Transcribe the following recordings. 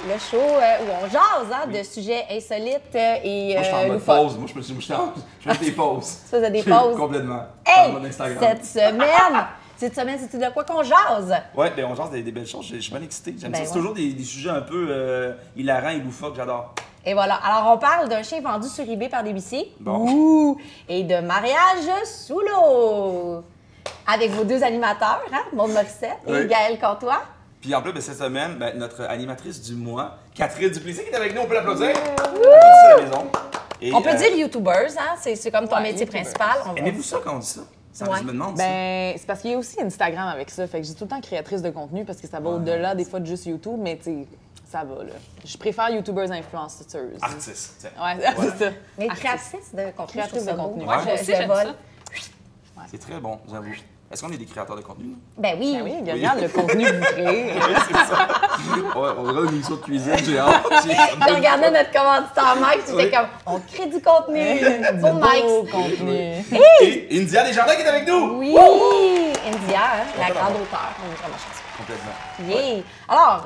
le show où on jase de sujets insolites et Moi, je suis en mode loufoques. pause. Moi, je fais des pauses. Tu faisais des pauses? Complètement. Hey! En mode Instagram. Cette semaine, c'est de quoi qu'on jase? Ouais, ben on jase des belles choses. Je suis bien excité. J'aime Ben ça. ouais. C'est toujours des sujets un peu hilarants et loufoques. J'adore. Et voilà. Alors, on parle d'un chien vendu sur eBay par des huissiers. Bon. Ouh! Et de mariage sous l'eau. Avec vos deux animateurs, Maude Morissette et Oui. Gaël Cantois. Puis en plus, ben, cette semaine, ben, notre animatrice du mois, Catherine Duplessis, qui est avec nous. On peut l'applaudir. Wouh! À la maison. Et, On peut dire YouTubers, c'est comme ton métier YouTubers. principal. Aimez-vous ça quand on dit ça? Ça Ouais. je me demande ça. Ben, c'est parce qu'il y a aussi Instagram avec ça. Fait que j'ai tout le temps créatrice de contenu parce que ça va au-delà des fois de juste YouTube, mais tu sais, ça va, là. Je préfère YouTubers influenceuses. Artiste. tiens. Ouais, c'est ça. Mais Artiste. créatrice de contenu. Créatrice je trouve ça de beau. contenu. Moi, Ouais. je j'aime vole. ça. C'est très bon, j'avoue. Est-ce qu'on est des créateurs de contenu? nous? Ben oui. Ben oui, regarde le contenu que vous créez. Oui, c'est ça. Ouais, on dirait une émission de cuisine, j'ai hâte. Je regardais notre commanditaire Mike, tu Oui. fais comme on crée du contenu pour Beau Mike. contenu. Et India Desjardins qui est avec nous! Oui, India, la grande auteure. On est vraiment chanceux. Complètement. Yeah. Alors,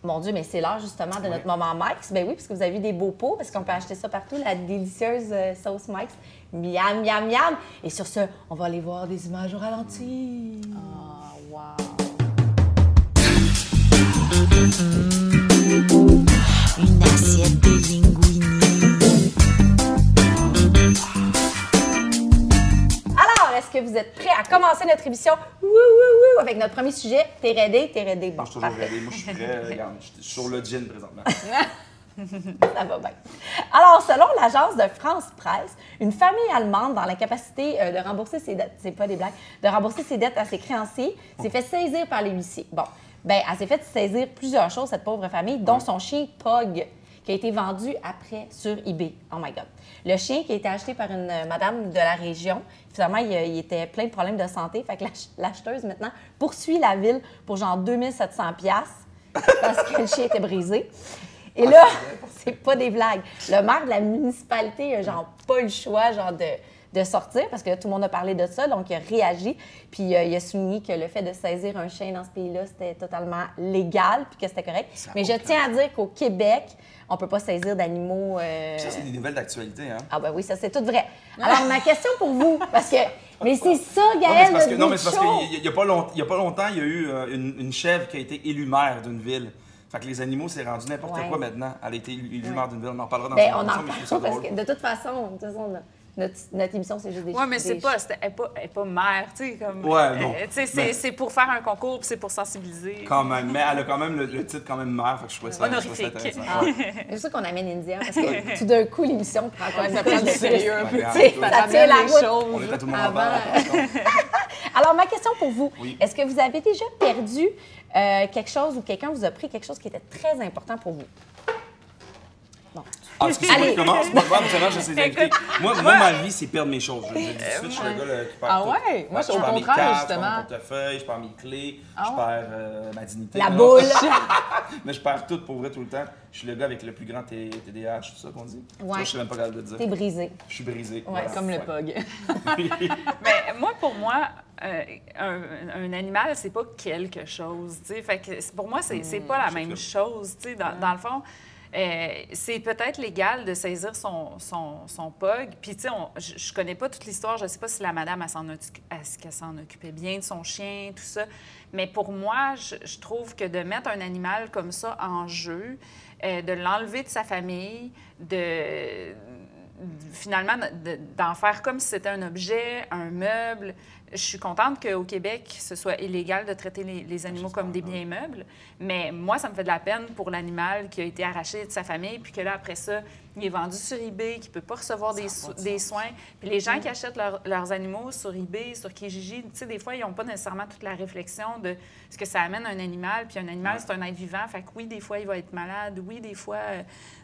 mon Dieu, mais c'est l'heure justement de notre moment Mike's. Ben oui, parce que vous avez des beaux pots, parce qu'on peut acheter ça partout, la délicieuse sauce Mike's. Miam, miam, miam. Et sur ce, on va aller voir des images au ralenti. Ah, wow. Une assiette de linguini. Alors, est-ce que vous êtes prêts à commencer notre émission? Wouh, wouh, wouh, avec notre premier sujet. T'es ready? T'es ready. Bon, Je suis toujours parfait. ready. Moi, je suis prêt. Regarde, je suis sur le gin présentement. Ça va bien. Alors, selon l'agence de France Presse, une famille allemande dans l'incapacité de rembourser ses dettes, c'est pas des blagues, de rembourser ses dettes à ses créanciers, s'est fait saisir par les huissiers. Bon, ben, elle s'est fait saisir plusieurs choses, cette pauvre famille, dont son chien Pog, qui a été vendu après sur eBay. Oh my God. Le chien qui a été acheté par une madame de la région, finalement, il était plein de problèmes de santé, fait que l'acheteuse, maintenant, poursuit la ville pour genre 2700$ parce que le chien était brisé. Et là, c'est pas des blagues. Le maire de la municipalité a genre pas eu le choix genre de sortir parce que tout le monde a parlé de ça, donc il a réagi. Puis il a souligné que le fait de saisir un chien dans ce pays-là, c'était totalement légal puis que c'était correct. Mais je tiens à dire qu'au Québec, on peut pas saisir d'animaux. Ça, c'est des nouvelles d'actualité, hein? Ah ben oui, ça c'est tout vrai. Alors ma question pour vous, parce que mais c'est ça, Non, mais Gaël, c'est parce que, notre non, mais big c'est parce show. qu'il n'y a pas longtemps, il y a eu une chèvre qui a été élue maire d'une ville. Fait que les animaux, c'est rendu n'importe Ouais. quoi maintenant. Elle a été élue maire d'une ville. On en parlera dans Ben, une on en émission, mais je trouve ça parle parce drôle. que de toute façon, notre émission, c'est juste des Oui, mais des c'est pas, elle est pas mère, tu sais, comme... Ouais, non. tu sais, Mais- c'est pour faire un concours, puis c'est pour sensibiliser. Quand même. Mais elle a quand même le titre quand même mère. Fait que je trouvais ça, Honorifique. intéressant. Ah, Ouais. c'est pour ça qu'on amène India, parce que tout d'un coup, l'émission prend quand même Ça prend du sérieux un peu. Ouais, Tu sais, ouais. ça tient la les route. choses. On est à tout le monde en Avant. parle. Alors, ma question pour vous, Oui. est-ce que vous avez déjà perdu quelque chose ou quelqu'un vous a pris quelque chose qui était très important pour vous? Bon. Ah, excusez-moi, Allez. je commence. Moi, habituellement, j'essaie d'inviter. Moi, ma vie, c'est perdre mes choses. Je dis tout de suite, je suis le gars là, qui perd Ah tout. ouais? Moi, c'est au je perds mes contraire, cartes, justement. Je perds mon portefeuille, je perds mes clés, Ah je ouais? perds ma dignité. La Non, boule. Mais je perds tout pour vrai tout le temps. Je suis le gars avec le plus grand TDAH, tout ça qu'on dit. Ouais. Ça, je suis même pas capable de dire. T'es brisé. Je suis brisé. Ouais, Comme le pug. Mais moi, pour moi, un animal, c'est pas quelque chose, tu sais. Fait que pour moi, c'est pas la même chose, tu sais. Dans le fond, c'est peut-être légal de saisir son pug. Puis, tu sais, je connais pas toute l'histoire. Je sais pas si la madame, est-ce qu'elle s'en occupait bien de son chien, tout ça. Mais pour moi, je trouve que de mettre un animal comme ça en jeu, de l'enlever de sa famille, finalement, d'en faire comme si c'était un objet, un meuble. Je suis contente qu'au Québec, ce soit illégal de traiter les animaux comme des biens meubles, mais moi, ça me fait de la peine pour l'animal qui a été arraché de sa famille, puis que là, après ça, il est vendu sur eBay, qui ne peut pas recevoir des soins. Puis les gens qui achètent leurs animaux sur eBay, sur Kijiji, tu sais, des fois, ils n'ont pas nécessairement toute la réflexion de ce que ça amène un animal, puis un animal, c'est un être vivant, fait que oui, des fois, il va être malade, oui, des fois...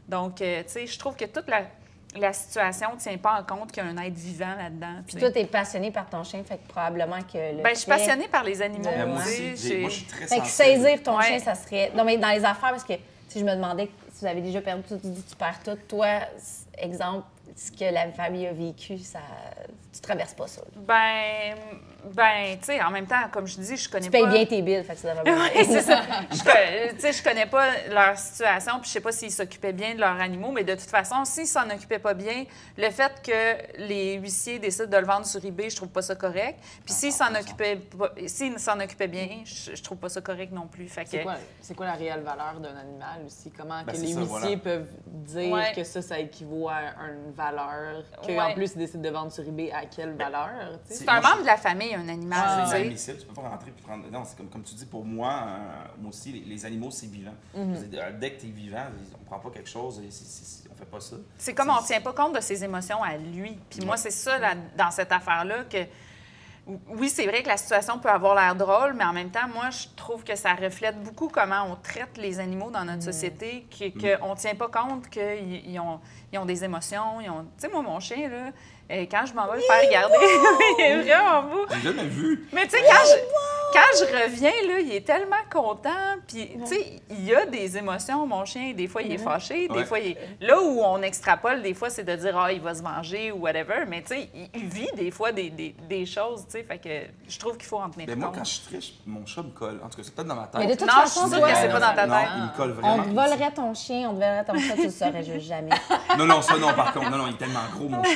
donc, tu sais, je trouve que toute la situation ne tient pas en compte qu'il y a un être vivant là-dedans. Puis toi, t'es passionné par ton chien, fait que probablement que le Ben, je suis fait- passionnée par les animaux. Ouais. Moi tu aussi, sais, moi, je suis très Fait que sensible. saisir ton Ouais. chien, ça serait... Non, mais dans les affaires, parce que si je me demandais si vous avez déjà perdu tout, tu dis tu perds tout. Toi, exemple, ce que la famille a vécu, ça, tu traverses pas ça. Tu sais, en même temps, comme je dis, je connais Tu pas... payes bien tes billes, fait que ça devrait bien. Oui, c'est ça. Je connais pas leur situation, puis je sais pas s'ils s'occupaient bien de leurs animaux, mais de toute façon, s'ils s'en occupaient pas bien, le fait que les huissiers décident de le vendre sur eBay, je trouve pas ça correct. Puis s'ils s'en occupaient bien, je trouve pas ça correct non plus. Fait que... C'est quoi la réelle valeur d'un animal aussi? Comment que c'est les ça, huissiers peuvent dire que ça équivaut à une valeur, qu'en plus ils décident de vendre sur eBay à quelle valeur? C'est un membre de la famille, un animal. C'est inadmissible, tu peux pas rentrer et prendre... Non, c'est comme tu dis, pour moi, moi aussi, les animaux, c'est vivant. Dès que tu es vivant, on prend pas quelque chose, on fait pas ça. C'est comme on tient pas compte de ses émotions à lui. Puis moi, c'est ça, dans cette affaire-là, que... Oui, c'est vrai que la situation peut avoir l'air drôle, mais en même temps, moi, je trouve que ça reflète beaucoup comment on traite les animaux dans notre société, qu'on ne tient pas compte qu'ils ont des émotions. Tu sais, moi, mon chien, là, quand je m'en vais le faire regarder, il est vraiment beau. J'ai jamais vu. Mais tu sais, quand je reviens, là, il est tellement content. Puis, tu sais, il y a des émotions, mon chien. Des fois, il est fâché. Des fois, il est... Là où on extrapole, des fois, c'est de dire, il va se venger ou whatever. Mais, tu sais, il vit des fois des choses, tu sais. Fait que je trouve qu'il faut en tenir compte. Moi, quand je suis triste, mon chat me colle. En tout cas, c'est peut-être dans ma tête. Mais de toute Non, façon, je suis sûre que c'est pas dans ta tête. Non, il me colle vraiment. On te volerait ton chien, on te volerait ton chat, tu le saurais juste jamais. Non, ça, non, par contre. Non, il est tellement gros, mon chat.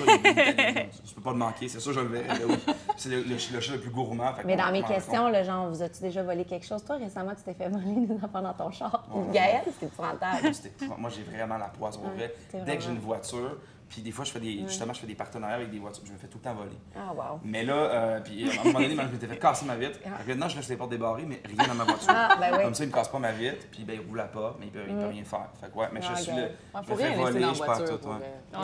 Je peux pas le manquer. C'est sûr, je le verrai. Là, oui. C'est le chat le plus gourmand. Mais dans mes questions, là, genre, vous as-tu déjà volé quelque chose? Toi, récemment, tu t'es fait voler des enfants dans ton char. Gaëlle, c'était épouvantable. Moi, j'ai vraiment la poisse pour vrai. Dès que j'ai une voiture, puis des fois, je fais des partenariats avec des voitures, je me fais tout le temps voler. Ah, wow. Mais là, puis à un moment donné, je m'étais fait casser ma vitre. Maintenant, je laisse les portes débarrées, mais rien dans ma voiture. Comme ça, il me casse pas ma vitre, puis il roule pas, mais il peut rien faire. Fait que, mais je suis là. Je me fais voler, je pars tout.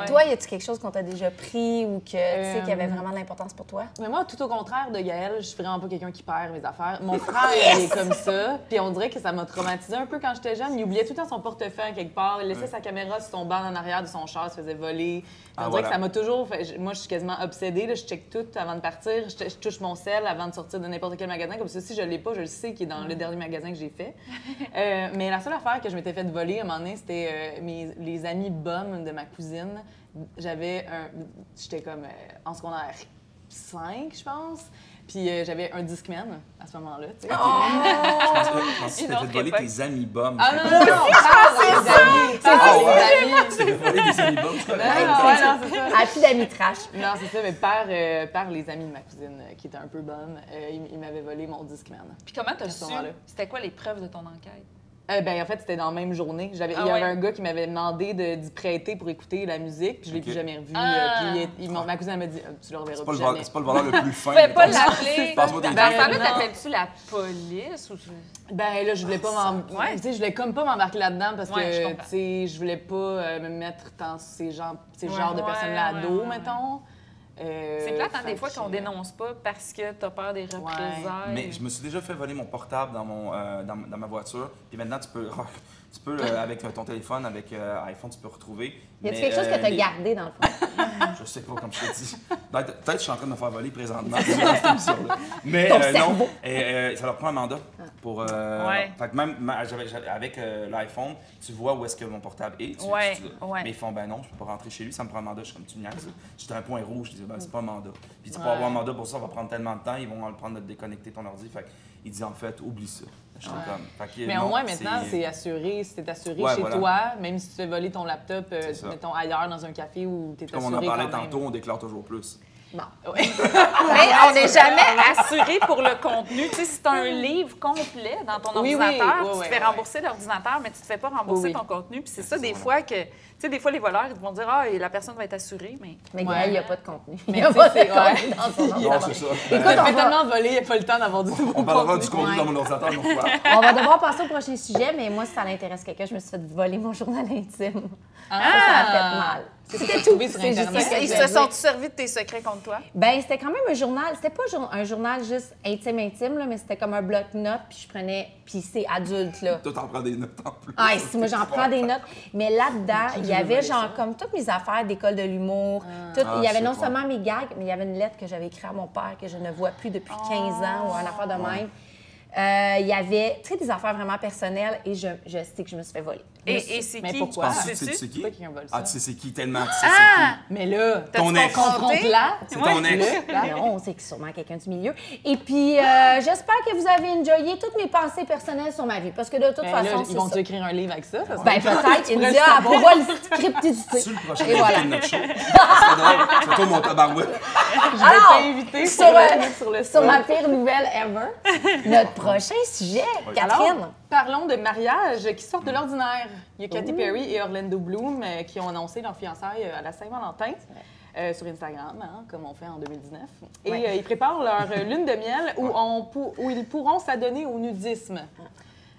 Toi, y a-tu quelque chose qu'on t'a déjà pris ou que tu sais qui avait vraiment de l'importance pour toi? Mais moi, tout au contraire de Gaëlle, je suis vraiment pas quelqu'un qui perd mes affaires. Mon frère, il est comme ça, puis on dirait que ça m'a traumatisé un peu quand j'étais jeune. Il oubliait tout le temps son portefeuille quelque part, il laissait sa caméra sur son banc en arrière de son char, se faisait voler. On dirait que ça m'a toujours fait... Moi, je suis quasiment obsédée. Là. Je check tout avant de partir. Je touche mon sel avant de sortir de n'importe quel magasin. Comme ça, si je ne l'ai pas, je le sais qu'il est dans le dernier magasin que j'ai fait. Mais la seule affaire que je m'étais fait voler à un moment donné, c'était les amis bums de ma cousine. J'étais comme en secondaire 5, je pense. Puis j'avais un Discman à ce moment-là. Tu sais. Je pense que tu t'es fait voler tes amis bums. Ah non, c'est ça! Tu t'es fait voler des amis bums. Non, c'est ça. À plus d'amis trash. Non, c'est ça, mais par les amis de ma cousine qui étaient un peu bums, ils m'avaient volé mon Discman. Puis comment t'as su? C'était quoi les preuves de ton enquête? En fait, c'était dans la même journée. Il y avait un gars qui m'avait demandé d'y prêter pour écouter la musique, puis je l'ai plus jamais revu. Puis ma cousine m'a dit tu le reverras plus jamais. C'est pas le voleur le plus fin. Tu pouvais pas l'appeler. Passe-moi tes Dans ce temps-là, t'appelles-tu la police ou Ben là, je voulais pas je voulais comme pas m'embarquer là-dedans parce que tu sais, je voulais pas me mettre dans ces genres de personnes-là à dos, mettons. C'est plate, des fois, qu'on dénonce pas parce que t'as peur des représailles. Mais je me suis déjà fait voler mon portable dans ma voiture. Puis maintenant, tu peux avec ton téléphone, avec iPhone, tu peux retrouver. Y a-t-il quelque chose que tu as gardé dans le fond? Je sais pas, comme je te dis. Peut-être que je suis en train de me faire voler présentement dans cette émission-là. Mais non, ça leur prend un mandat. Fait que même avec l'iPhone, tu vois où est-ce que mon portable est. Mais ils font, ben non, je peux pas rentrer chez lui, ça me prend un mandat. Je suis comme, tu niaises. J'étais un point rouge, je disais, ben c'est pas un mandat. Puis tu peux avoir un mandat pour ça, ça va prendre tellement de temps, ils vont le prendre de déconnecter ton ordi. Fait qu'il dit, en fait, oublie ça. Mais au moins, maintenant, c'est assuré. Si t'es assuré chez toi, même si tu fais voler ton laptop, mettons, ailleurs dans un café où t'es assuré. Comme on en parlait tantôt, on déclare toujours plus. Bon. Mais on n'est jamais assuré pour le contenu. Tu sais, si tu as un livre complet dans ton ordinateur, tu te fais rembourser l'ordinateur, mais tu te fais pas rembourser ton contenu. Puis c'est ça, des fois, que... Tu sais, des fois, les voleurs, ils vont dire « Ah, la personne va être assurée, mais... » Mais il n'y a pas de contenu. Mais il n'y a pas de contenu dans son ordinateur. Non, c'est ça. Écoute, on fait tellement voler, il n'y a pas le temps d'avoir du nouveau contenu. On parlera du contenu dans mon ordinateur une fois. On va devoir passer au prochain sujet, mais moi, si ça l'intéresse quelqu'un, je me suis fait voler mon journal intime. Ça a fait mal. C'était tout. Sur Internet. Ils se sont servis de tes secrets contre toi? Ben c'était quand même un journal. C'était pas un journal juste intime, là, mais c'était comme un bloc-notes, puis je prenais... Puis c'est adulte, là. Toi, t'en prends des notes en plus. Ah, si, moi, j'en prends des notes. Mais là-dedans, il y avait genre comme toutes mes affaires d'école de l'humour. Il y avait non seulement mes gags, mais il y avait une lettre que j'avais écrite à mon père que je ne vois plus depuis 15 ans ou une affaire de même. Il y avait des affaires vraiment personnelles et je sais que je me suis fait voler. Et c'est Mais qui? pourquoi? Tu sais Sais-tu? c'est qui? Pourquoi quelqu'un vole Ah, ça? tu sais c'est qui tellement, tu sais Ah! Mais là, Ton ex. confronte-la. c'est ton ex. Non, c'est sûrement quelqu'un du milieu. Et puis, j'espère que vous avez enjoyé toutes mes pensées personnelles sur ma vie. Parce que de toute Ben façon, là, c'est ils vont ça. écrire un livre avec ça? Ça Ben, peut-être. Tu Il me pourrais dit, le ah, savoir. prévois le cryptidité. C'est le prochain Et voilà. invité de notre show. C'est drôle. C'est toi mon tabarouette. Je vais Alors, t'inviter sur, pour le mettre sur le sur site. ma pire nouvelle ever, notre prochain sujet, Catherine. Alors, parlons de mariages qui sortent de l'ordinaire. Il y a Katy Perry et Orlando Bloom qui ont annoncé leur fiançailles à la Saint-Valentin sur Instagram, hein, comme on fait en 2019. Et ils préparent leur lune de miel où ils pourront s'adonner au nudisme.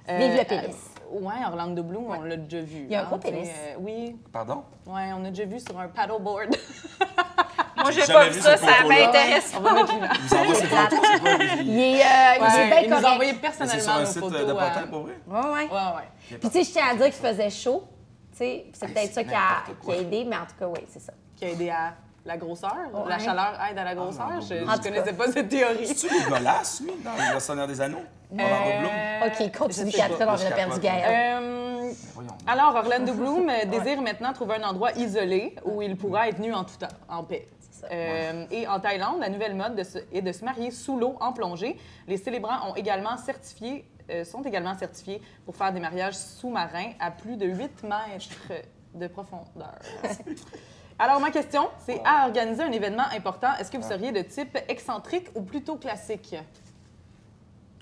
Vive le pénis. Oui, Orlando Bloom, on l'a déjà vu. Il y a un gros t'sais, pénis. oui, Pardon? ouais, on a déjà vu sur un paddleboard. Moi, j'ai Jamais pas vu vu ça, cette ça photo-là. m'intéresse. On va mettre l'image. Vous envoie ses photos, c'est quoi? Il est bien Il nous a envoyé correct. C'est sur personnellement un nos site photos. de potin, pour vrai? Ouais, ouais. Ouais, ouais. Puis, tu sais, je tiens à dire qu'il faisait chaud. Tu sais, c'est peut-être ça qui a n'importe quoi. aidé, mais en tout cas, oui, c'est ça. Qui a aidé à la grosseur. Ouais. La chaleur aide à la grosseur. non, Je non. ne connaissais pas cette théorie. C'est-tu dégueulasse, lui, dans Le Seigneur des Anneaux? Orlando Bloom? OK, continue, je sais pas. Catherine, on Je a perdu capote. Gaël. Voyons. Alors, Orlando Bloom désire maintenant trouver un endroit isolé où il pourra être nu en tout temps, en paix. Et en Thaïlande, la nouvelle mode est de se marier sous l'eau en plongée. Les célébrants sont également certifiés pour faire des mariages sous-marins à plus de 8 mètres de profondeur. Alors, ma question, c'est à organiser un événement important, est-ce que vous seriez de type excentrique ou plutôt classique?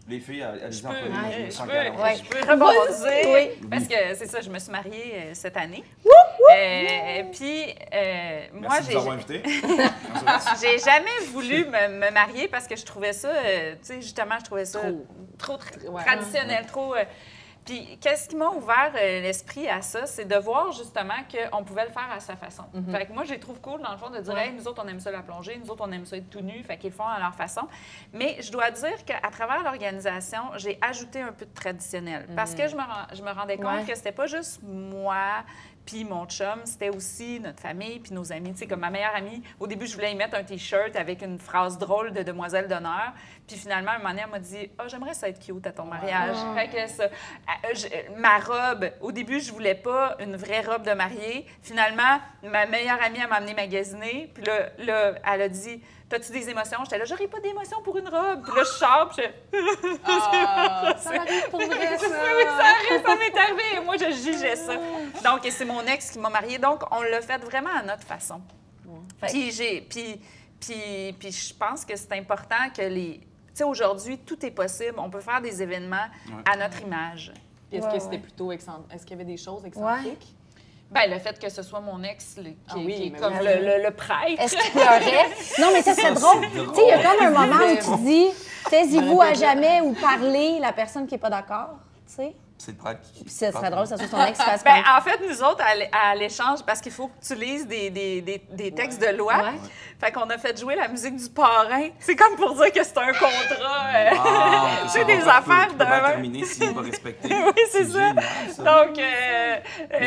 Les filles, elles Je en peux, premier. je sans peux, galère. Ouais. je peux rebondir. Oui. Parce que c'est ça, je me suis mariée cette année. Puis, moi, Merci de nous avoir invités. j'ai jamais voulu me marier parce que je trouvais ça, tu sais, justement, je trouvais ça trop Ouais. traditionnel, trop. Puis, qu'est-ce qui m'a ouvert l'esprit à ça, c'est de voir justement qu'on pouvait le faire à sa façon. Fait que moi, je les trouve cool, dans le fond, de dire, hey, nous autres, on aime ça la plongée, nous autres, on aime ça être tout nu, fait qu'ils le font à leur façon. Mais je dois dire qu'à travers l'organisation, j'ai ajouté un peu de traditionnel. Parce que je me rendais compte que c'était pas juste moi puis mon chum, c'était aussi notre famille puis nos amis. Tu sais, comme ma meilleure amie, au début, je voulais y mettre un T-shirt avec une phrase drôle de Demoiselle d'honneur. Puis finalement, un moment donné, elle m'a dit « Ah, j'aimerais ça être cute à ton mariage. Fait que ça, ma robe, au début, je voulais pas une vraie robe de mariée. Finalement, ma meilleure amie, elle m'a amené magasiner. Puis là, elle a dit « T'as-tu des émotions? » J'étais là « J'aurais pas d'émotions pour une robe. » Puis là, je sors, puis Ça m'arrive pour vrai, ça! oui, ça m'est arrivé. Et moi, je jugeais ça. Donc, et c'est mon ex qui m'a mariée. Donc, on l'a fait vraiment à notre façon. Puis je pense que c'est important que les... Tu sais, aujourd'hui, tout est possible. On peut faire des événements à notre image. Puis est-ce que c'était plutôt excentrique? Est-ce qu'il y avait des choses excentriques? Bien, le fait que ce soit mon ex qui est mais comme oui. le prêtre. Est-ce qu'il pleurait? Non, mais ça, c'est drôle. Tu sais, il y a comme un moment où tu dis, taisez-vous à jamais ou parlez la personne qui n'est pas d'accord, tu sais. C'est le prêtre qui... Puis ça serait drôle, ça soit son ex qui fasse Ben, comme... en fait, nous autres, à l'échange, parce qu'il faut que tu lises des textes de loi, Ouais. fait qu'on a fait jouer la musique du parrain. C'est comme pour dire que c'est un contrat. Tu sais, des affaires de... de... mal terminer s'il n'est pas respecté. Oui, c'est ça. Génial, ça. Donc, Mais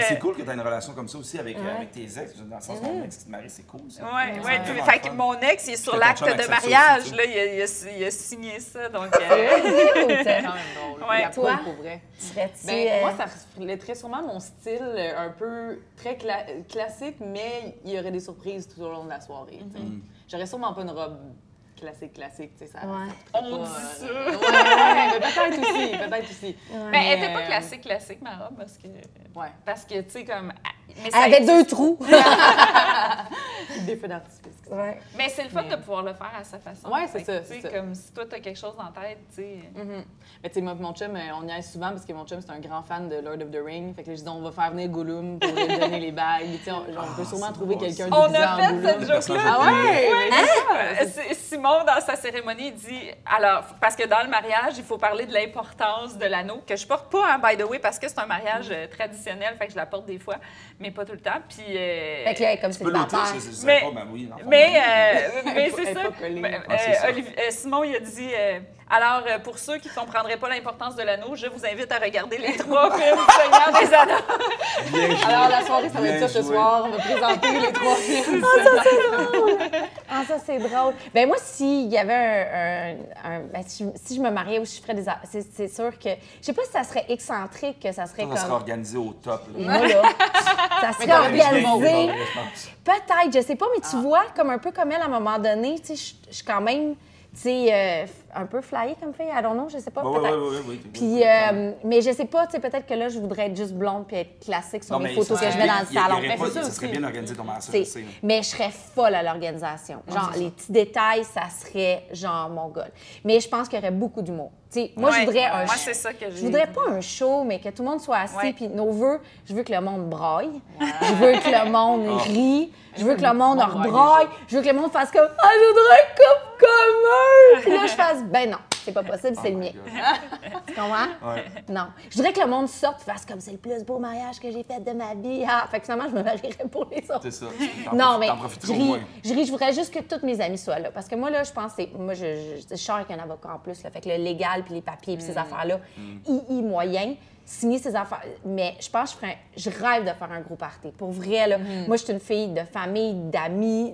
c'est cool que tu aies une relation comme ça aussi avec tes ex. Dans le sens ton ex qui te marie, c'est cool, ça. Oui, C'est puis, vraiment fait que fun. mon ex, il est sur Ton l'acte chum de accepte ça mariage. aussi, tu Là, il a signé ça. Donc, C'est quand même drôle. Ouais. La Toi? poule, pour vrai. Serais-tu... Ben, moi, ça reflèterait sûrement mon style un peu très classique, mais il y aurait des surprises tout au long de la soirée. tu sais. J'aurais sûrement pas une robe classique, tu sais. Ça, Ouais. ça on pas, dit ça. Ouais, mais peut-être aussi. Mais elle était pas classique, ma robe, Ouais. parce que, tu sais, comme... Mais Elle ça avait existe. 2 trous. Des feux d'artifice. Ouais. Mais c'est le fun de pouvoir le faire à sa façon. Ouais, c'est Fait que, ça, tu sais, c'est ça. comme si toi, t'as quelque chose en tête, tu sais... Mais tu sais, moi mon chum, on y aille souvent parce que mon chum, c'est un grand fan de Lord of the Rings. Fait que là, je dis, on va faire venir Gollum pour lui donner les bagues. Tu sais, on peut sûrement trouver quelqu'un de On déguisé a en fait Gollum. cette joke-là. Ah ouais? mais Simon, dans sa cérémonie, il dit... Alors, parce que dans le mariage, il faut parler de l'importance de l'anneau, que je porte pas, hein, by the way, parce que c'est un mariage traditionnel, fait que je la porte des fois, mais pas tout le temps. Puis... Fait que là, comme Tu c'est peux le l'ôter, bataille. c'est Mais- pas, ben oui. dans le fond, Mais Elle c'est est ça. pas collée. Ben, c'est ça. Simon, il a dit alors, pour ceux qui ne comprendraient pas l'importance de l'anneau, je vous invite à regarder les 3 films du Seigneur des Anneaux. Bien joué. Alors, la soirée, ça va être Bien ça ce joué. soir. On va présenter les 3 films. Ah, ça, c'est drôle. Ben moi, s'il y avait ben, si je me mariais ou si je ferais des... C'est sûr que... Je sais pas si ça serait excentrique, que ça serait comme... Ça serait organisé au top. Là. Moi, là, ça serait organisé. Peut-être, je sais pas, mais tu vois, comme un peu comme elle, à un moment donné, tu sais, je suis quand même... Tu sais, un peu flyée comme fille, I don't know, je sais pas, peut-être. Oui. Puis, mais je sais pas, tu sais, peut-être que là, je voudrais être juste blonde puis être classique sur mes photos que je mets dans le salon. Ça serait bien organisé ton mariage, ça. Mais je serais folle à l'organisation. Genre, les petits détails, ça serait genre mon goal. Mais je pense qu'il y aurait beaucoup d'humour. Tu sais, moi, je voudrais un show. c'est ça que je voudrais pas un show, mais que tout le monde soit assis. Puis nos vœux, je veux que le monde braille. Je veux que le monde rit. Je veux que le monde rebraille. Je veux que le monde fasse comme « Ah, je voudrais un couple commun! » Puis là, je fasse « Ben non, c'est pas possible, c'est le mien. » Tu comprends? Ouais. Non. Je voudrais que le monde sorte et fasse comme « C'est le plus beau mariage que j'ai fait de ma vie. » Ah, fait que finalement, je me marierais pour les autres. C'est ça. Non, mais je ris. Je voudrais juste que tous mes amis soient là. Parce que moi, là, je pense que moi, je sors avec un avocat en plus. Là, fait que le légal, puis les papiers, puis ces affaires-là, moyen. Signer ces affaires. Mais je pense que je rêve de faire un gros party. Pour vrai, là. Moi, je suis une fille de famille, d'amis.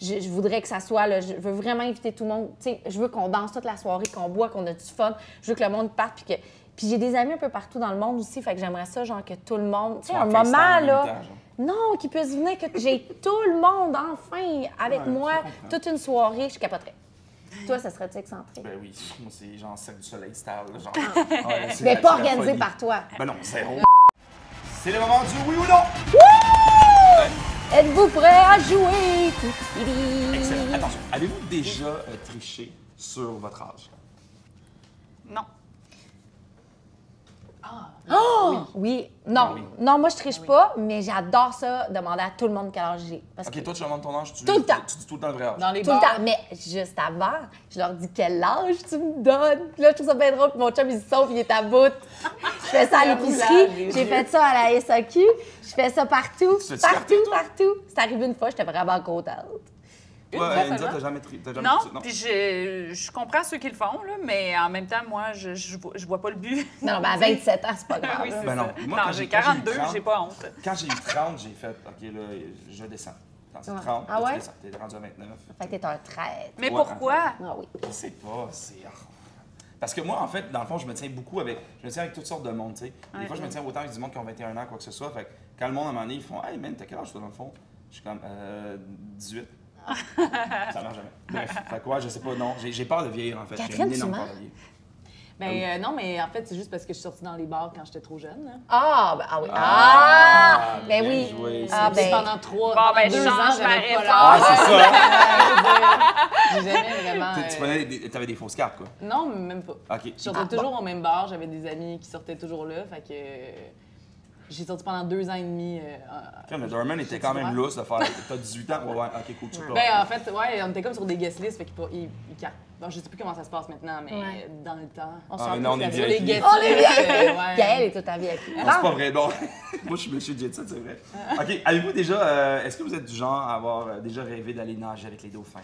Je voudrais que ça soit, là, je veux vraiment inviter tout le monde. Tu sais, je veux qu'on danse toute la soirée, qu'on boit, qu'on a du fun. Je veux que le monde parte. Puis j'ai des amis un peu partout dans le monde aussi. Fait que j'aimerais ça, genre, que tout le monde. Tu sais, un moment, là. Non, qu'ils puissent venir, que j'ai tout le monde, enfin, avec moi, toute une soirée. Je capoterais. Toi, ça serait-tu excentrique? Ben oui, moi, c'est genre Cirque du Soleil style. Genre. Mais pas organisé par toi. Ben non, zéro. C'est le moment du oui ou non! Wouh! Êtes-vous prêts à jouer? Excellent. Attention, avez-vous déjà triché sur votre âge? Non. Oh! Oui. Non. Oui. Non, moi, je triche pas, mais j'adore ça, demander à tout le monde quel âge j'ai. Parce que OK, toi, tu demandes ton âge, Tout le temps. Tu dis tout le temps le vrai âge. Dans les tout le bars. temps. Mais juste avant, je leur dis quel âge tu me donnes. Puis là, je trouve ça bien drôle. Puis mon chum, il se sauve, il est à bout. Je fais ça à l'épicerie. J'ai fait ça à la SAQ. Je fais ça partout. Tu fais-tu Partout, partout, toi? partout. C'est arrivé une fois, j'étais vraiment contente. Toi, fois Enza, seulement? t'as jamais triché? Non, puis je comprends ceux qui le font, là, mais en même temps, moi, je vois pas le but. Non, ben à 27 ans, c'est pas grave. Oui, c'est Ben non. ça. Moi, Non, quand j'ai j'ai 42, 30, j'ai pas honte. Quand j'ai eu 30, j'ai fait, OK, là, je descends. Quand c'est 30, Ah là, ouais? tu descends. T'es rendu à 29. Fait que t'es un traître. Mais Ouais, pourquoi? Ah oui. Je sais pas, c'est... Parce que moi, en fait, dans le fond, je me tiens beaucoup avec... Je me tiens avec toutes sortes de monde, tu sais. Des fois, je me tiens autant avec du monde qui ont 21 ans, quoi que ce soit. Fait que quand le monde, à un moment donné, ils font « Hey, man, t'as quel âge, toi, dans le fond? » Je suis comme 18. Ça marche jamais. Bref, fait quoi, je sais pas, non. J'ai peur de vieillir, en fait. J'ai Catherine, une énorme tu peur mens? de vieillir. Ben non, mais en fait, c'est juste parce que je suis sortie dans les bars quand j'étais trop jeune. Hein. Ah, ben, ah oui. Ah! Ben bien oui. joué, Ah, c'est- ben. Pendant ben, 2 je ans, change ma j'avais pas réponse. Ah, c'est ça! J'ai jamais vraiment... T'avais des fausses cartes, quoi. Non, même pas. OK. Je sortais toujours au même bar, j'avais des amis qui sortaient toujours là, fait que j'ai sorti pendant 2 ans et demi. Le Dorman était quand même lousse de faire. T'as 18 ans? Ouais, OK, cool, tu peux. Ben en fait, ouais, on était comme sur des guest lists, fait qu'ils captent. Bon, je sais plus comment ça se passe maintenant, mais Ouais. dans le temps. On Ah, s'en mais non, on est Sur les VIP. guest On est lists, bien! Gaëlle est toute ta vie avec lui. Non, c'est pas vrai, non. Moi, je suis monsieur Jet Set, c'est vrai. OK, avez-vous déjà... est-ce que vous êtes du genre à avoir déjà rêvé d'aller nager avec les dauphins?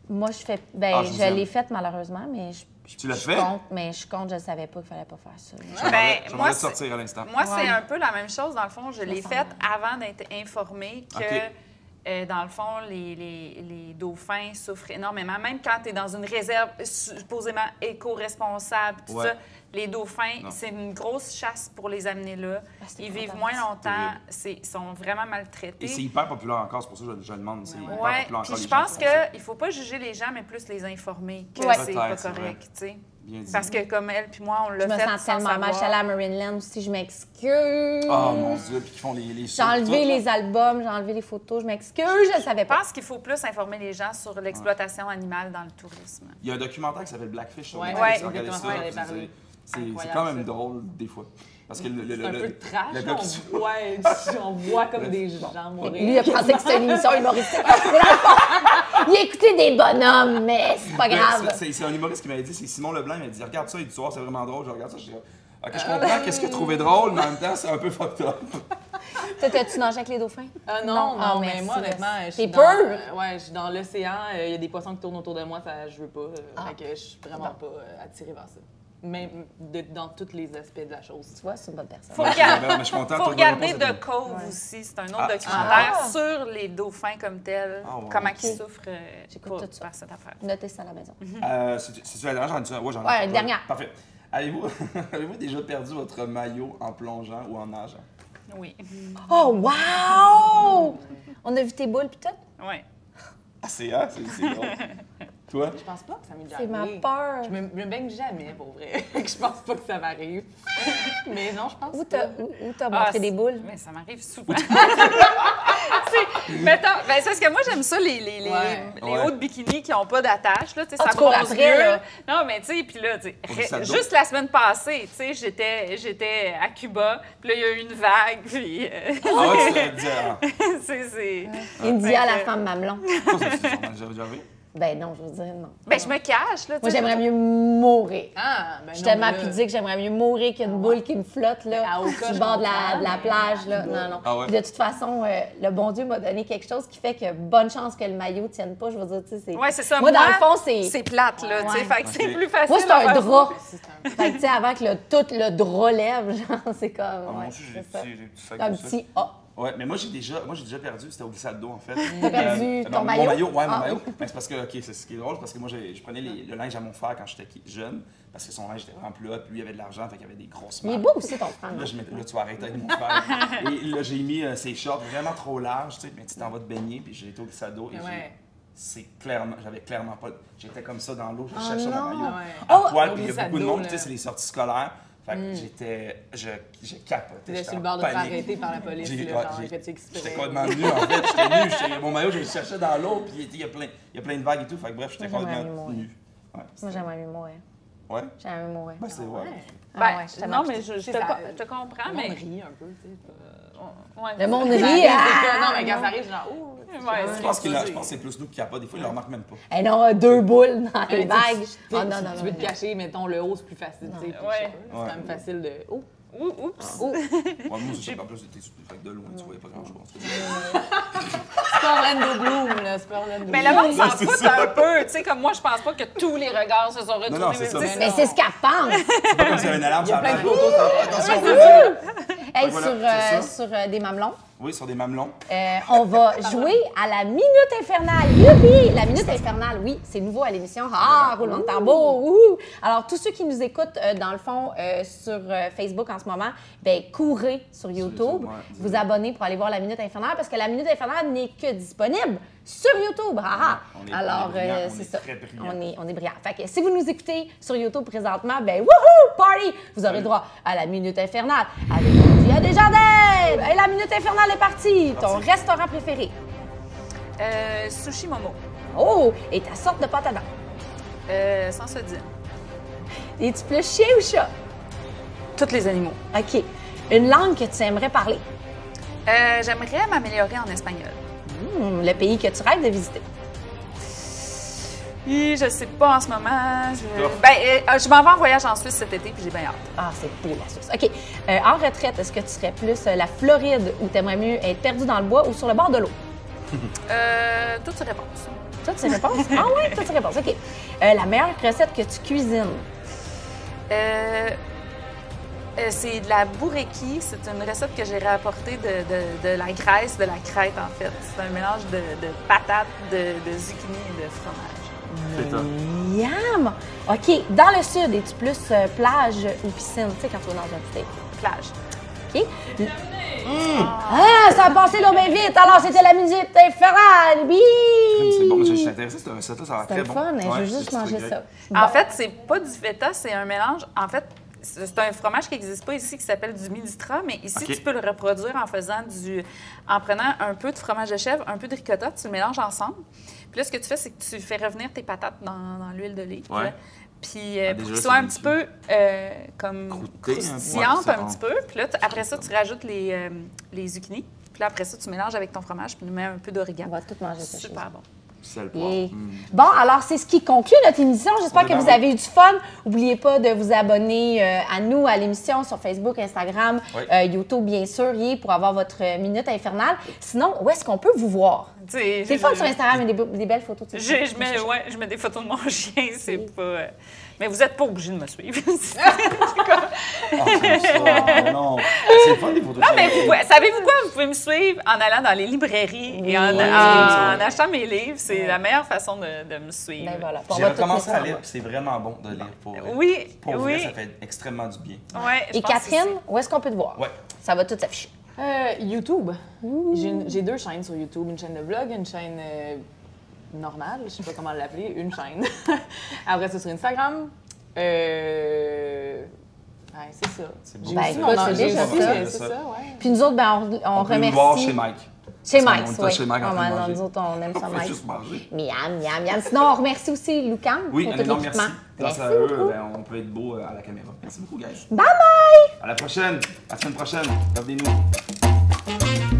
Moi, je fais. Ben, Ah, je Josiane. l'ai faite malheureusement, mais Tu l'as je fait? compte, mais je compte, je ne savais pas qu'il fallait pas faire ça. J'aimerais moi, te sortir à l'instant. Moi, c'est Ouais. un peu la même chose. Dans le fond, je l'ai sens faite avant d'être informée que, OK. dans le fond, les dauphins souffrent énormément. Même quand tu es dans une réserve supposément éco-responsable, tout Ouais. ça, les dauphins, Non. c'est une grosse chasse pour les amener là. c'est Ils pas vivent grave. moins longtemps, terrible. ils sont vraiment Et maltraités. c'est hyper populaire encore, c'est pour ça que je le demande. C'est hyper Oui, populaire encore. puis les je gens pense font ça. qu'il ne faut pas juger les gens, mais plus les informer que Ouais. c'est pas Peut-être, c'est vrai. correct, tu sais. Bien dit. Parce que comme elle puis moi, on Je l'a me fait sens sans tellement mal. Je suis allée savoir. à Marineland aussi, je m'excuse. Oh mon Dieu, puis qu'ils font les J'ai sauts, enlevé tout, les là. albums, j'ai enlevé les photos, je m'excuse, je ne savais Je pas. pense qu'il faut plus informer les gens sur l'exploitation animale dans le tourisme. Il y a un documentaire qui s'appelle Blackfish sur Ouais, Netflix, ouais, regardez exactement, ça, j'allais puis parler. c'est Incroyable, quand même ça. drôle des fois. Parce que C'est un peu trash, le là, gars qui se- on voit comme des gens mourir. Lui, il a pensé que c'était une émission humoristique. Mais dans le fond, il écoutait des bonhommes, mais c'est pas grave. C'est un humoriste qui m'avait dit, c'est Simon Leblanc, il m'a dit regarde ça, il dit soir, c'est vraiment drôle, je regarde ça, je dis OK, je comprends qu'est-ce qu'il a trouvé drôle, mais en même temps, c'est un peu fucked up. Toi, t'as-tu nagé avec les dauphins? Non, Ah, mais merci, moi, honnêtement, je T'es suis peur? ouais, je suis dans l'océan, il y a des poissons qui tournent autour de moi, ça, je veux pas. Ah. Fait que je suis vraiment pas attirée vers ça. Même dans tous les aspects de la chose. Tu vois, c'est une bonne personne. Faut Mais je suis content. Faut toi, regarder réponse, The Cove aussi. C'est un autre Ah, documentaire sur les dauphins comme tels, Ah, ouais. comment Ok. ils souffrent J'écoute tout ça. par cette affaire. Notez ça à la maison. C'est-tu la dernière? J'en ai Ouais, une dernière. Parfait. Avez-vous déjà perdu votre maillot en plongeant ou en nageant? Oui. Oh, wow! On a vu tes boules pis tout? Oui. Ah, c'est drôle. Toi? Je pense pas que ça m'est déjà C'est ma arrivé. peur. Je me baigne jamais, pour vrai. Je pense pas que ça m'arrive. Mais non, je pense Où pas. t'as montré des boules? Mais ça m'arrive souvent. Mettons, c'est parce que moi, j'aime ça, les Ouais. hauts de bikini qui n'ont pas d'attache. Là, ça tu cours bronze après, mieux. là. Non, mais tu sais, puis là, ça te juste la semaine passée, tu sais, j'étais à Cuba, puis là, il y a eu une vague, puis Ah ouais, tu t'es dit, ah, c'est... India, la Fait que- femme mamelon. ça, c'est sûrement déjà arrivé. Ben non, je veux dire, non. Ben, je me cache, là, tu Moi, sais. j'aimerais mieux mourir. Ah, ben Je suis non, tellement là. pudique, j'aimerais mieux mourir qu'une boule qui me flotte là, À Oka, sur le je bord de comprends, la mais- plage. Là. Non, non. Ah ouais? Puis de toute façon, le bon Dieu m'a donné quelque chose qui fait que bonne chance que le maillot ne tienne pas. Je veux dire, tu sais, c'est... Ouais, c'est ça. Moi, dans le fond, c'est c'est... plate, là, tu sais. Ouais. Fait que c'est Ok. plus facile. Moi, c'est à un faire. drap. C'est un- Fait que, tu sais, avant que tout le drap lève, genre, c'est comme... Ah, moi ouais, aussi, j'ai c'est ça. des petits sacs Un comme ça. petit A. Ouais, mais moi, j'ai déjà perdu, c'était au glissade d'eau, en fait. T'as perdu ton mon maillot? maillot? Ouais, mon Ah. maillot. Ben, c'est parce que, OK, c'est ce qui est drôle, parce que moi, je prenais le linge à mon frère quand j'étais jeune, parce que son linge était vraiment plus hot, puis lui, il avait de l'argent, fait qu'il y avait des grosses Il est marques. beau aussi, ton frère. Là, là, tu vas arrêter avec mon frère. Et là, j'ai mis ses shorts vraiment trop larges, tu sais, mais tu t'en vas te baigner, puis j'ai été au glissade d'eau, et Ouais. j'avais clairement pas. J'étais comme ça dans l'eau, je Oh cherchais non. mon maillot. Ouais. À Oh! poil, Au puis il y a glissade beaucoup de d'eau, monde, là. tu sais, c'est les sorties scolaires. Fait que je capotais. T'étais j'étais sur le en bord de te faire panique. arrêter par la police, J'ai- là, ouais, genre, j'ai- fait-tu exprès? J'étais complètement nu, en fait. J'étais nu. Mon maillot, je le cherchais dans l'eau, puis il y a plein de vagues et tout. Fait que bref, j'étais Moi, j'aimerais complètement mieux nu. Ouais, Moi, j'aimerais mieux mourir. ouais. J'aimerais mieux mourir. Ben, c'est ouais. Ah Ben, ouais, je suis non, tellement mais je C'est te ça. je te comprends, On mais... rit un peu, tu sais. Ouais, Le monde Ça rit. arrive, c'est ah! que- Non, mais quand ça arrive, genre, ouh! Ouais, Je pense que c'est plus nous qui capotent. Des fois, ils le remarquent même pas. Eh non, 2 boules dans les Mais tu- vagues. tu- Oh non, non, tu non. veux te non. cacher, mettons, le haut, c'est plus facile, tu sais. puis Ouais. je sais pas, C'est quand même facile de... Oh! Oups. Ouais, moi, c'est ça. En plus, t'étais fait que de loin, tu voyais pas grand-chose. C'est pas Orlando Bloom, là, c'est pas Orlando Bloom. Mais le monde s'en c'est fout ça. un peu. Tu sais, comme moi, je pense pas que tous les regards se sont retournés. non, c'est ça. tu sais, Mais c'est ce qu'elle pense. C'est pas comme s'il y avait une alarme Il y a sur la plein de plage. photos, ça. Attention, Hey, voilà, sur des mamelons, oui, sur des mamelons. on va jouer à la Minute Infernale. Youpi! La Minute Infernale, oui, c'est nouveau à l'émission. Ah, roulement de tambour! Wouhou! Alors, tous ceux qui nous écoutent, dans le fond, sur Facebook en ce moment, ben courez sur YouTube, YouTube, ouais. vous abonnez pour aller voir la Minute Infernale, parce que la Minute Infernale n'est que disponible sur YouTube. Ah, ah. On est Alors, brillants, on c'est est ça. très brillants. On est brillants. Fait que si vous nous écoutez sur YouTube présentement, ben wouhou! Party! Vous aurez droit à la Minute Infernale avec Dia Desjardins! Et la Minute Infernale est partie! Ton restaurant préféré? Sushi Momo. Oh! Et ta sorte de pâte à dents? Sans se dire. Es-tu plus chien ou chat? Tous les animaux. OK. Une langue que tu aimerais parler? J'aimerais m'améliorer en espagnol. Le pays que tu rêves de visiter? Je sais pas en ce moment. tough. Je m'en vais en voyage en Suisse cet été, puis j'ai bien hâte. Ah, c'est beau la Suisse. OK. En retraite, est-ce que tu serais plus la Floride ou t'aimerais mieux être perdu dans le bois ou sur le bord de l'eau? Toutes ces réponses. Toutes ces réponses? Ah oui, toutes ces réponses. OK. La meilleure recette que tu cuisines? C'est de la bourreki. C'est une recette que j'ai rapportée de la Grèce, de la Crète, en fait. C'est un mélange de patates, de zucchini et de fromage. C'est ça. Yam! OK. Dans le sud, es-tu plus plage ou piscine? Tu sais, quand tu vas dans un petit Plage. OK? Ah, ça a passé là bien vite. Alors, c'était la Minute Infernale. C'est bon, je suis intéressé, cette recette-là, ça a l'air C'est très le bon. fun, hein, je Ouais, veux c'est juste des manger trucs ça. En fait, c'est pas du feta, c'est un mélange. En fait, c'est un fromage qui n'existe pas ici qui s'appelle du Midistra, mais ici, OK. tu peux le reproduire en prenant un peu de fromage de chèvre, un peu de ricotta, tu le mélanges ensemble. Puis là, ce que tu fais, c'est que tu fais revenir tes patates dans l'huile d'olive. Ouais. là. Puis Ah, pour déjà, qu'ils soient c'est un petit peu comme Croûté, hein. croustillantes Ouais, un petit peu. Puis là, après ça, tu rajoutes les zucchini. Puis là, après ça, tu mélanges avec ton fromage, puis tu mets un peu On d'origan. va tout manger ça. Super bon. Sel, Et- poivre. Bon, alors c'est ce qui conclut notre émission. J'espère que vous avez eu du fun. N'oubliez pas de vous abonner à nous, à l'émission sur Facebook, Instagram, Oui. YouTube, bien sûr, pour avoir votre Minute Infernale. Sinon, où est-ce qu'on peut vous voir? C'est le fun sur Instagram, il y a des belles photos. Je mets des photos de mon chien, c'est pas... Mais vous n'êtes pas obligé de me suivre. Non, c'est le fun des photos. Non, mais savez-vous quoi? Vous pouvez me suivre en allant dans les librairies et en achetant mes livres. C'est la meilleure façon de me suivre. Ben voilà. J'ai recommencé à lire, puis c'est vraiment bon de lire. Pour vrai, ça fait extrêmement du bien. Ouais, et Catherine, où est-ce qu'on peut te voir? Ouais. Ça va tout s'afficher. YouTube. J'ai 2 chaînes sur YouTube. Une chaîne de vlog, une chaîne normale. Je sais pas comment l'appeler. Une chaîne. Après ça, sur Instagram. Ouais, c'est ça. C'est beau. J'ai Ben, aussi écoute, mon c'est déjà c'est ça. ça, ouais. Puis nous autres, ben, on peut nous remercie. voir chez Mike. Chez Parce Mike, qu'on était oui. chez Mike en train de manger. Nous autres, on aime ça, On fait Mike. juste manger. Miam, miam, miam. Sinon, on remercie aussi Lucam Oui, pour un tout énorme merci. l'équipement. Grâce à eux, on peut être beau à la caméra. Merci beaucoup, guys. Bye bye! À la prochaine. À la semaine prochaine. Revenez-nous.